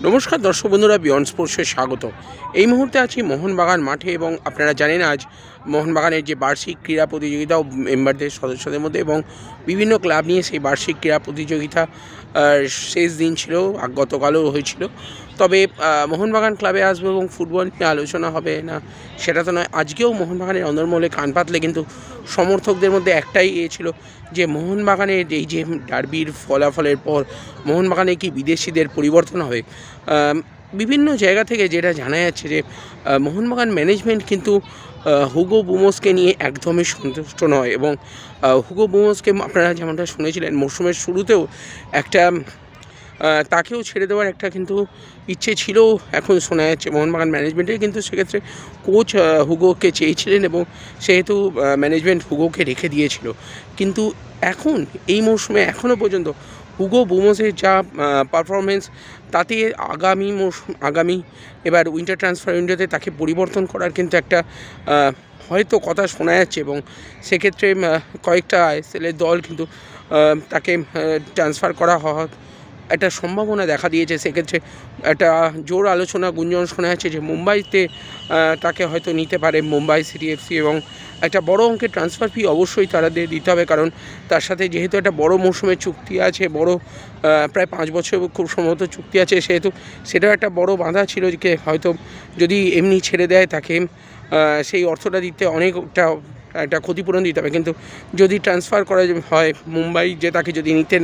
নমস্কার দর্শক বন্ধুরা, বিয়ন্ড স্পোর্টসে স্বাগত। এই মুহূর্তে আছি মোহনবাগান মাঠে এবং আপনারা জানেন আজ মোহনবাগানের যে বার্ষিক ক্রীড়া প্রতিযোগিতা ও মেম্বারদের সদস্যদের মধ্যে এবং বিভিন্ন ক্লাব নিয়ে সেই বার্ষিক ক্রীড়া প্রতিযোগিতা শেষ দিন ছিল, গতকালও হয়েছিল। তবে মোহনবাগান ক্লাবে আসবে এবং ফুটবল নিয়ে আলোচনা হবে না সেটা তো নয়। আজকেও মোহনবাগানের অন্দরমহলে কান পাতলে কিন্তু সমর্থকদের মধ্যে একটাই ছিল যে মোহনবাগানের এই যে ডার্বির ফলাফলের পর মোহনবাগানে কি বিদেশিদের পরিবর্তন হবে। বিভিন্ন জায়গা থেকে যেটা জানা যাচ্ছে যে মোহনবাগান ম্যানেজমেন্ট কিন্তু হুগো বুমোসকে নিয়ে একদমই সন্তুষ্ট নয় এবং হুগো বুমোসকে আপনারা যেমনটা শুনেছিলেন মরশুমের শুরুতেও একটা তাকেও ছেড়ে দেওয়ার একটা কিন্তু ইচ্ছে ছিল। এখন শোনা যাচ্ছে মোহনবাগান ম্যানেজমেন্টের কিন্তু সেক্ষেত্রে কোচ হুগোকে চেয়েছিলেন এবং সেহেতু ম্যানেজমেন্ট হুগোকে রেখে দিয়েছিল। কিন্তু এখন এই মরশুমে এখনও পর্যন্ত হুগো বুমোসের যা পারফরমেন্স, তাতে আগামী এবার উইন্টার ট্রান্সফার উইন্ডোতে তাকে পরিবর্তন করার কিন্তু একটা হয়তো কথা শোনা যাচ্ছে এবং সেক্ষেত্রে কয়েকটা আইএসএলের দল কিন্তু তাকে ট্রান্সফার করা হওয়ার একটা সম্ভাবনা দেখা দিয়েছে। সেক্ষেত্রে একটা জোর আলোচনা গুঞ্জন শোনা যাচ্ছে যে মুম্বাইতে তাকে হয়তো নিতে পারে মুম্বাই সিটি এফসি এবং একটা বড় অঙ্কের ট্রান্সফার ফি অবশ্যই তাদের দিতে হবে, কারণ তার সাথে যেহেতু একটা বড় মৌসুমের চুক্তি আছে, বড় প্রায় 5 বছর খুব সম্ভবত চুক্তি আছে, সেহেতু সেটাও একটা বড় বাধা ছিল যে হয়তো যদি এমনি ছেড়ে দেয় তাকে সেই অর্থটা দিতে অনেকটা একটা ক্ষতিপূরণ দিতে হবে। কিন্তু যদি ট্রান্সফার করা হয় মুম্বাই, যে তাকে যদি নিতে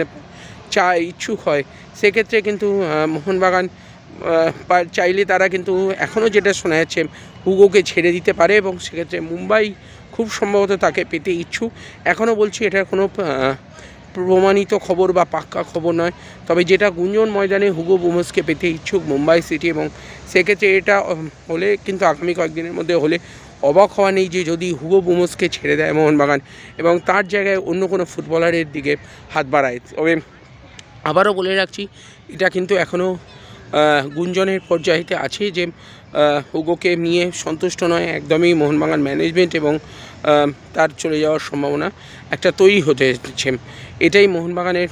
ইচ্ছুক হয়, সেক্ষেত্রে কিন্তু মোহনবাগান চাইলে তারা কিন্তু এখনও যেটা শোনা যাচ্ছে হুগোকে ছেড়ে দিতে পারে এবং সেক্ষেত্রে মুম্বাই খুব সম্ভবত তাকে পেতে ইচ্ছুক। এখনও বলছি এটা কোনো প্রমাণিত খবর বা পাক্কা খবর নয়, তবে যেটা গুঞ্জন ময়দানে হুগো বুমোসকে পেতে ইচ্ছুক মুম্বাই সিটি এবং সেক্ষেত্রে এটা হলে কিন্তু আগামী কয়েকদিনের মধ্যে হলে অবাক হওয়া নেই যে যদি হুগো বুমোসকে ছেড়ে দেয় মোহনবাগান এবং তার জায়গায় অন্য কোনো ফুটবলারের দিকে হাত বাড়ায়। তবে আবারও বলে রাখছি, এটা কিন্তু এখনও গুঞ্জনের পর্যায়েতে আছে যে হুগোকে নিয়ে সন্তুষ্ট নয় একদমই মোহনবাগান ম্যানেজমেন্ট এবং তার চলে যাওয়ার সম্ভাবনা একটা তৈরি হতে যাচ্ছে। এটাই মোহনবাগানের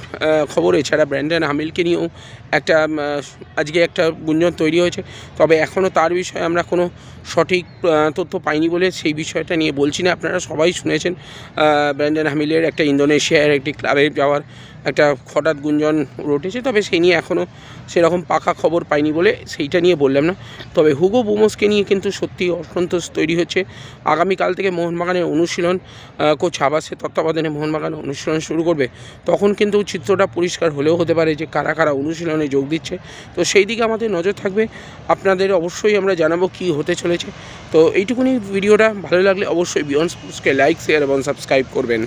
খবর। এছাড়া ব্র্যান্ডন হামিলকে নিয়েও একটা আজকে একটা গুঞ্জন তৈরি হয়েছে, তবে এখনও তার বিষয়ে আমরা কোনো সঠিক তথ্য পাইনি বলে সেই বিষয়টা নিয়ে বলছি না। আপনারা সবাই শুনেছেন ব্র্যান্ডন হামিলের একটা ইন্দোনেশিয়ার একটি ক্লাবে যাওয়ার একটা হঠাৎ গুঞ্জন রটেছে, তবে সেই নিয়ে এখনও সেরকম পাকা খবর পাইনি বলে সেইটা নিয়ে বললাম না। তবে হুগো বুমোসকে নিয়ে কিন্তু সত্যি অসন্তোষ তৈরি হচ্ছে। আগামীকাল থেকে মোহনবাগানের অনুশীলন কোচ আবাসের তত্ত্বাবধানে মোহনবাগান অনুশীলন শুরু করবে, তখন কিন্তু চিত্রটা পরিষ্কার হলেও হতে পারে যে কারা কারা অনুশীলনে যোগ দিচ্ছে। তো সেই দিকে আমাদের নজর থাকবে, আপনাদের অবশ্যই আমরা জানাবো কী হতে চলেছে। তো এইটুকুনি ভিডিওটা ভালো লাগলে অবশ্যই বিয়ন্ড স্পোর্টসকে লাইক, শেয়ার এবং সাবস্ক্রাইব করবেন।